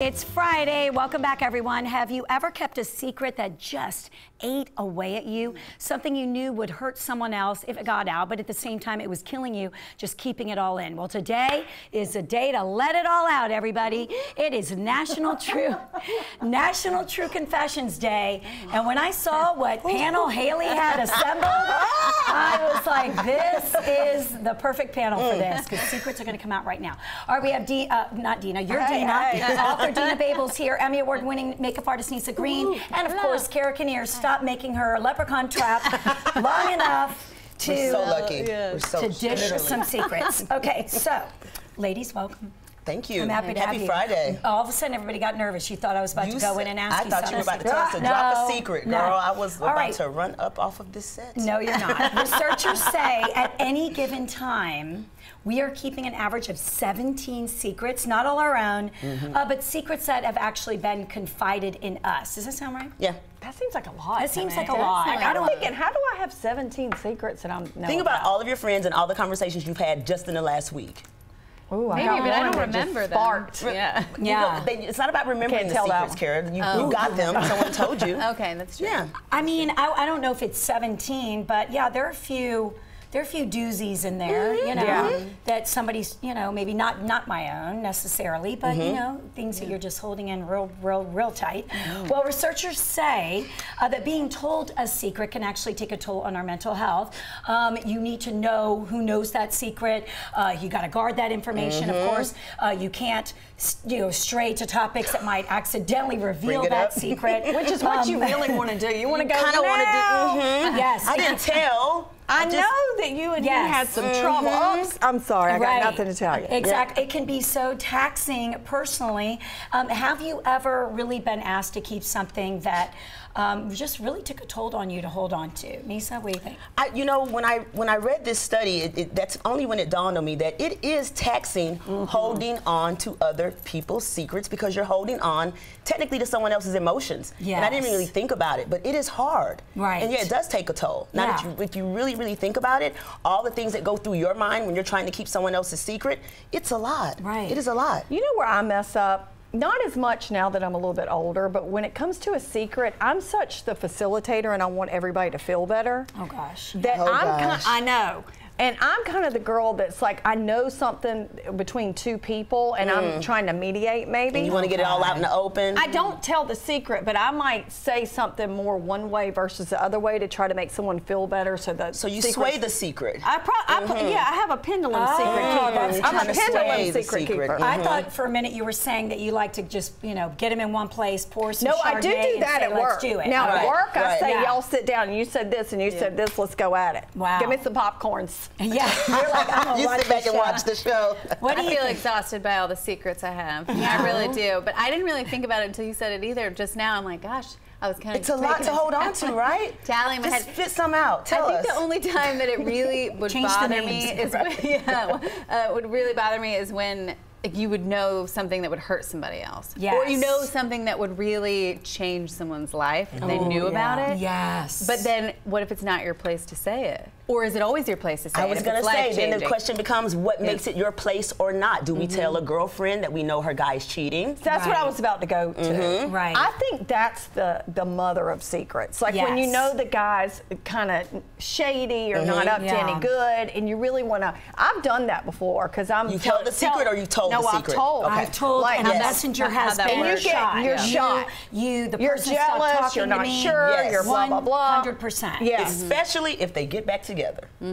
It's Friday. Welcome back, everyone. Have you ever kept a secret that just ate away at you? Something you knew would hurt someone else if it got out, but at the same time it was killing you, just keeping it all in. Well, today is a day to let it all out, everybody. It is National True Confessions Day. And when I saw what panel Haley had assembled, I was like, this is the perfect panel for this, because secrets are going to come out right now. All right, we have not Dina, you're Dina. Author Dina Babels here, Emmy Award-winning makeup artist Nisa Green, and of course, Kara Kinnear. Stop making her leprechaun trap long enough to, we're so lucky. To dish some secrets. Okay, so, ladies, welcome. Thank you. I'm happy to have you. Happy Friday. All of a sudden, everybody got nervous. You thought I was about to go in and ask you something. I thought you were about to tell us to drop a secret, girl. I was about to run up off of this set. No, you're not. Researchers say at any given time, we are keeping an average of 17 secrets, not all our own, but secrets that have actually been confided in us. Does that sound right? Yeah. That seems like a lot. That seems like a lot. I'm thinking, how do I have 17 secrets that I'm Think about all of your friends and all the conversations you've had just in the last week. Ooh, maybe, but I don't remember them. Yeah. It's not about remembering the secrets, Kara. You got them. Someone told you. Okay, that's true. Yeah. I mean, I don't know if it's 17, but yeah, there are a few doozies in there, you know, that somebody's, you know, maybe not my own necessarily, but you know, things that you're just holding in real tight. Well, researchers say that being told a secret can actually take a toll on our mental health. You need to know who knows that secret. You got to guard that information, of course. You can't, you know, stray to topics that might accidentally reveal that secret, which is what you really want to do. You want to go. Kind of want to do. Yes. I didn't tell. I know that you and he had some trouble. Oops, I'm sorry, I got nothing to tell you. Exactly. It can be so taxing personally. Have you ever really been asked to keep something that just really took a toll on you to hold on to? Nisa, what do you think? You know, when I read this study, that's only when it dawned on me that it is taxing holding on to other people's secrets, because you're holding on technically to someone else's emotions. Yes. And I didn't really think about it, but it is hard. Right. And yeah, it does take a toll. Now that if you really think about it, all the things that go through your mind when you're trying to keep someone else's secret, it's a lot. Right. It is a lot. You know where I mess up? Not as much now that I'm a little bit older, but when it comes to a secret, I'm such the facilitator and I want everybody to feel better. Oh gosh. That I know. And I'm kind of the girl that's like, I know something between two people and I'm trying to mediate maybe. And you want to get it all out in the open? I don't tell the secret, but I might say something more one way versus the other way to try to make someone feel better. So you sway the secret. Yeah, I have a pendulum secret keeper. I'm a pendulum secret keeper. I thought for a minute you were saying that you like to just, you know, get them in one place, pour some Chardonnay. No, I do that at work. Let's do it. Now at work, I say, y'all sit down. You said this and you said this. Let's go at it. Wow. Give me some popcorns. Yeah, you're like, I'm gonna you sit back and watch the show. I feel exhausted by all the secrets I have. I really do. But I didn't really think about it until you said it either. Just now, I'm like, gosh, I was kind of. It's a lot to hold on to, right? Tallying my head. Just spit some out. Tell us. I think the only time that it really would bother me is when, would really bother me is when you would know something that would hurt somebody else. Yes. Or you know something that would really change someone's life if they knew about it. Yes. But then what if it's not your place to say it? Or is it always your place to say it? I was going to say, then the question becomes, what makes it your place or not? Do we tell a girlfriend that we know her guy's cheating? That's what I was about to go to. Right. I think that's the mother of secrets. Like when you know the guy's kind of shady or not up to any good, and you really want to. I've done that before because I'm. You tell the secret, or you told the secret? No, I've told. Okay. I've told, like, and a messenger has been you're shot. You're shot. The you're person jealous. stopped You're talking not to me. sure. You're blah blah blah. 100%. Yeah. Especially if they get back together.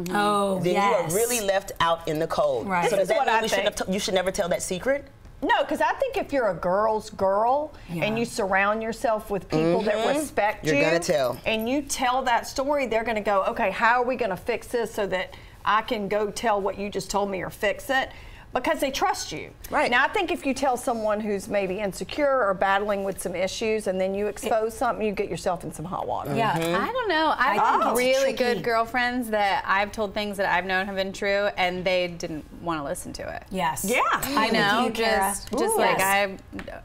Oh, then you are really left out in the cold. Right. So does that mean you should never tell that secret? No, because I think if you're a girl's girl and you surround yourself with people that respect you, you're gonna tell. And you tell that story, they're gonna go, okay, how are we gonna fix this so that I can go tell what you just told me or fix it? Because they trust you. Right. Now, I think if you tell someone who's maybe insecure or battling with some issues and then you expose something, you get yourself in some hot water. Yeah. I don't know. I've had really good girlfriends that I've told things that I've known have been true, and they didn't want to listen to it. Yes. Yeah. I know. Just like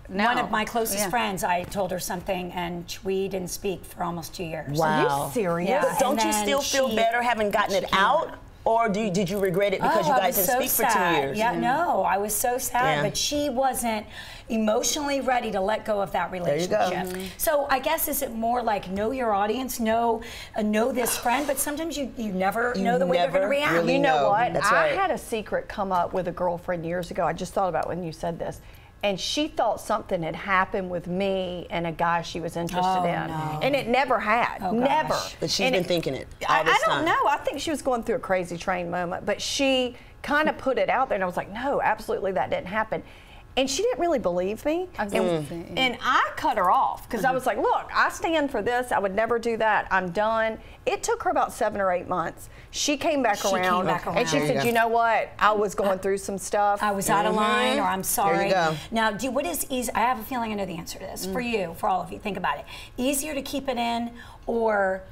one of my closest friends, I told her something, and we didn't speak for almost 2 years. Wow. Are you serious? Yeah. But don't you still feel better having gotten it out? or did you regret it because you guys didn't speak for 2 years? Yeah, no, I was so sad, but she wasn't emotionally ready to let go of that relationship. There you go. So I guess, is it more like know your audience, know this friend, but sometimes you never know the way they're going to react. Really you know what? That's I right. had a secret come up with a girlfriend years ago. I just thought about when you said this. And she thought something had happened with me and a guy she was interested in. No. And it never had. Never. But she's been thinking it all I this don't time. know. I think she was going through a crazy train moment. But she kind of put it out there. And I was like, no, absolutely that didn't happen. And she didn't really believe me. And I cut her off because I was like, look, I stand for this. I would never do that. I'm done. It took her about 7 or 8 months. She came back around. And she said, you know what? I was going through some stuff. I was out of line, or I'm sorry. There you go. Now, what is easy? I have a feeling I know the answer to this. For you, for all of you, think about it. Easier to keep it in, or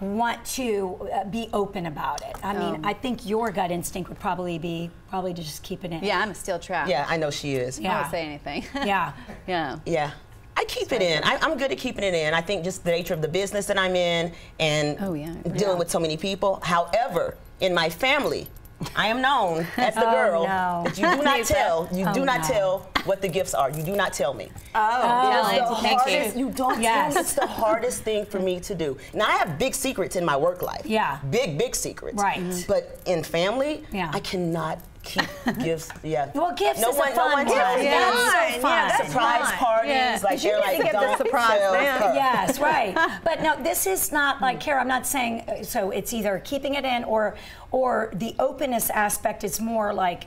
want to be open about it? I mean, I think your gut instinct would probably be to just keep it in. Yeah, I'm a steel trap. Yeah, I know she is. I don't say anything. Yeah. Yeah. Yeah. I keep it in. I'm good at keeping it in. I think just the nature of the business that I'm in and dealing with so many people. However, in my family, I am known as the girl that you do not tell. You do not tell what the gifts are. You do not tell me. You don't tell me. It's the hardest thing for me to do. Now, I have big secrets in my work life. Yeah. Big secrets. Right. But in family, I cannot keep gifts. Yeah. Well, gifts is no one tells tells me. me. That's so fun. Surprise parties, like they're like, give the don't surprise tell then. her. Yes, right. But no, this is not like, Kara, I'm not saying, so it's either keeping it in or the openness aspect is more like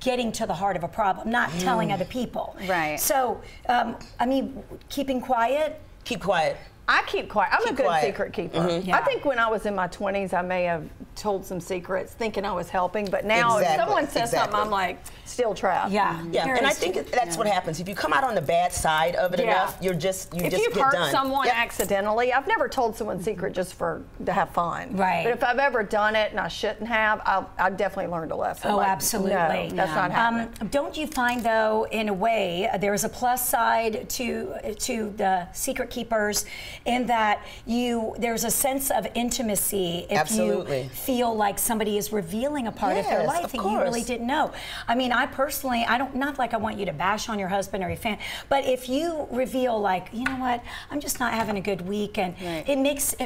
getting to the heart of a problem, not telling other people. Right. So, I mean, keeping quiet. Keep quiet. I keep quiet. I'm a good quiet. secret keeper. I think when I was in my 20s, I may have told some secrets thinking I was helping, but now if someone says something, I'm like, steel trap. Yeah. Yeah, and I think that's what happens. If you come out on the bad side of it enough, you just if get you've done. hurt someone accidentally, I've never told someone secret just to have fun. Right. But if I've ever done it and I shouldn't have, I've definitely learned a lesson. Oh, like, absolutely. No, that's not happening. Don't you find, though, in a way, there's a plus side to the secret keepers in that there's a sense of intimacy if you feel like somebody is revealing a part of their life that you really didn't know. I mean, I personally, not like I want you to bash on your husband or your family, but if you reveal, like, you know what, I'm just not having a good week, and it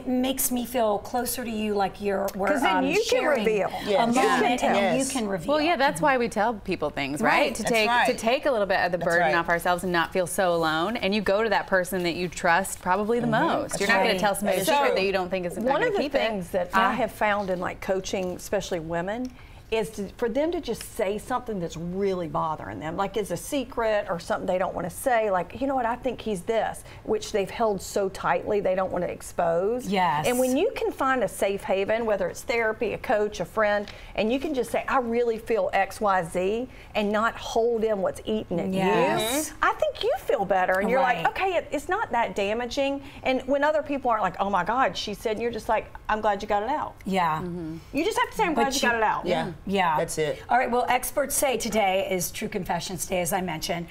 makes me feel closer to you, like we're then you can reveal a moment, and then you can reveal. Well, yeah, that's why we tell people things, right? To take a little bit of the burden off ourselves and not feel so alone. And you go to that person that you trust probably the most. You're not going to tell somebody a secret that you don't think is going to keep it. One of the things that I have found in like coaching, especially women, is for them to just say something that's really bothering them, like it's a secret or something they don't want to say, like, you know what, I think he's this, which they've held so tightly they don't want to expose. Yes. And when you can find a safe haven, whether it's therapy, a coach, a friend, and you can just say, I really feel X, Y, Z, and not hold in what's eating at you, I think you feel better. And you're like, okay, it's not that damaging. And when other people aren't like, oh my God, she said, and you're just like, I'm glad you got it out. Yeah. You just have to say, I'm glad you got it out. Yeah. That's it. All right, well, experts say today is True Confessions Day, as I mentioned.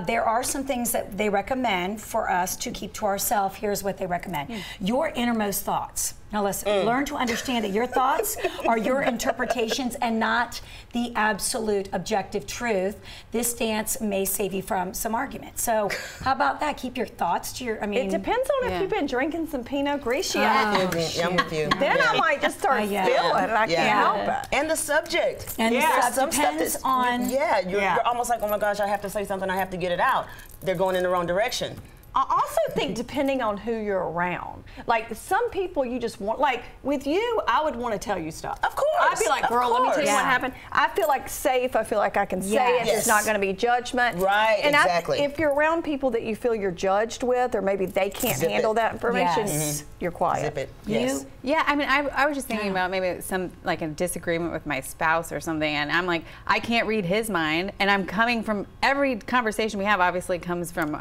There are some things that they recommend for us to keep to ourselves. Here's what they recommend. Your innermost thoughts. Now listen, learn to understand that your thoughts are your interpretations and not the absolute objective truth. This dance may save you from some arguments. So how about that? Keep your thoughts to your, it depends on if you've been drinking some Pinot Grigio. I'm with you. Then I might just start spilling and I can't help it. And the subject. And some depends stuff on. You're almost like, oh my gosh, I have to say something, I have to get it out. They're going in the wrong direction. I also think depending on who you're around. Like some people you just want, like with you, I would want to tell you stuff. Of course. I'd be like, girl, let me tell you what happened. I feel like safe. I feel like I can say it. There's not going to be judgment. Right, and exactly. if you're around people that you feel you're judged with, or maybe they can't handle that information, you're quiet. Zip it. Yes. Yeah, I mean, I was just thinking about maybe some, like a disagreement with my spouse or something, and I'm like, I can't read his mind, and I'm coming from, every conversation we have obviously comes from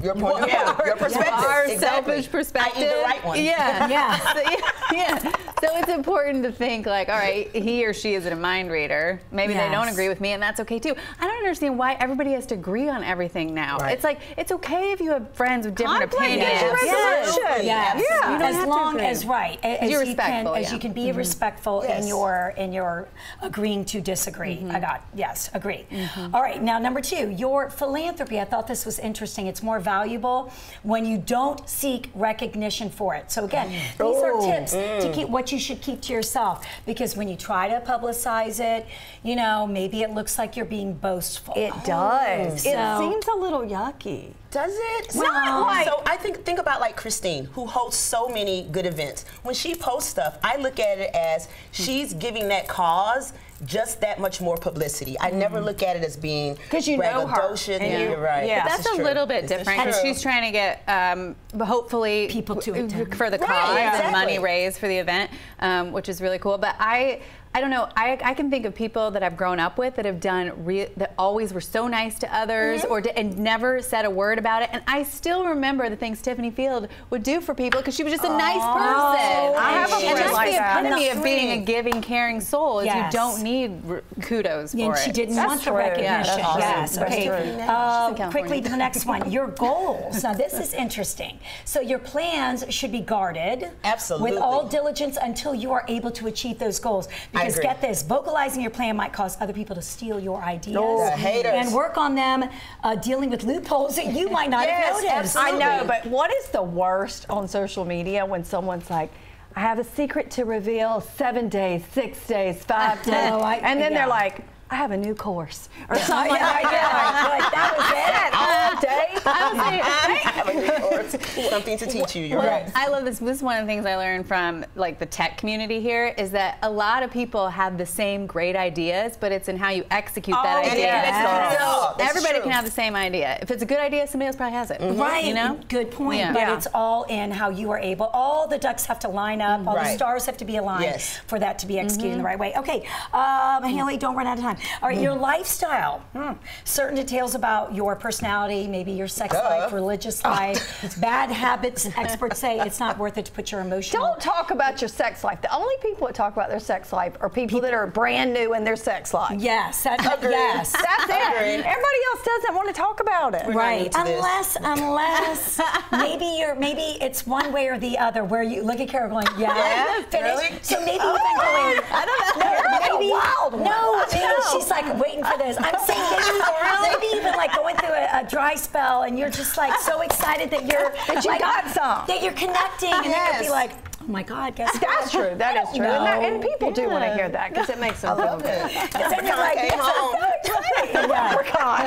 your point of view, your perspective. Our selfish perspective. I.e. the right one. Yeah. So So it's important to think like, all right, he or she isn't a mind reader. Maybe they don't agree with me, and that's okay too. I don't understand why everybody has to agree on everything now. Right. It's like, it's okay if you have friends with different opinions. Yes. Yeah. As long as you're respectful, as you can be respectful in your agreeing to disagree. Agree. All right, now number 2, your philanthropy. I thought this was interesting. It's more valuable when you don't seek recognition for it. So again, these are tips to keep what you should keep to yourself, because when you try to publicize it, you know, maybe it looks like you're being boastful. It does. So, it seems a little yucky. Does it? Not like- So I think about like Christine, who hosts so many good events. When she posts stuff, I look at it as she's giving that cause just that much more publicity. I never look at it as being because you know her. And you're right. Yeah. But that's a little bit different because she's trying to get hopefully people to attend for the cause and money raised for the event, which is really cool. But I don't know. I can think of people that I've grown up with that have done that always were so nice to others and never said a word about it. And I still remember the things Tiffany Field would do for people because she was just a nice person. I have a friend that's like the that. epitome of being a giving, caring soul. Is you don't need kudos for and it. she didn't want the recognition. Yeah, that's awesome. Yes. That's Okay. true. Quickly to the next one. Your goals. Now this is interesting. So your plans should be guarded. Absolutely. With all diligence until you are able to achieve those goals. Because get this, vocalizing your plan might cause other people to steal your ideas and work on them, dealing with loopholes that you might not have noticed. Absolutely. I know, but what is the worst on social media when someone's like, I have a secret to reveal, 7 days, 6 days, 5 days, and then they're like, I have a new course or something like that. That was it. All day. Something to teach you. You're right. I love this. This is one of the things I learned from like the tech community here is that a lot of people have the same great ideas, but it's in how you execute that idea. So everybody can have the same idea. If it's a good idea, somebody else probably has it. Right. You know? Good point. But it's all in how you are able. All the ducks have to line up. All the stars have to be aligned for that to be executed in the right way. Okay, Haley, don't run out of time. All right, your lifestyle. Certain details about your personality, maybe your sex life, religious life, bad habits. Experts say it's not worth it to put your emotional. Don't talk about your sex life. The only people that talk about their sex life are people that are brand new in their sex life. Yes, that's it. Everybody else doesn't want to talk about it. Right. Unless maybe it's one way or the other where you look at Carol going, finish. Really? So maybe even going, I don't know. maybe Wild one. maybe she's like waiting for this. I'm saying maybe even like going through a dry spell and you're just like so excited that you're that you're connecting and then you'll be like, oh my God, guess what? That's true. That is true. And people do want to hear that because it makes them feel good. Then you're like,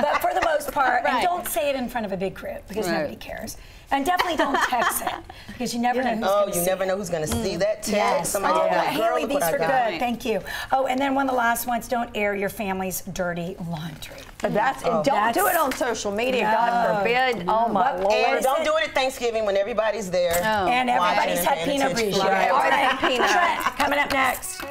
but for the most part, and don't say it in front of a big crowd because nobody cares. And definitely don't text it because you never know who's going to see it. You never know who's going to see that text. Yes. Somebody will be like, girl, Haley, look these what I were got. good. Thank you. Oh, and then one of the last ones, don't air your family's dirty laundry. Don't do it on social media, God forbid. Oh, my Lord. And don't do it at Thanksgiving when everybody's there. And everybody's had Pinot Grigio. Right. All right, Trent, coming up next.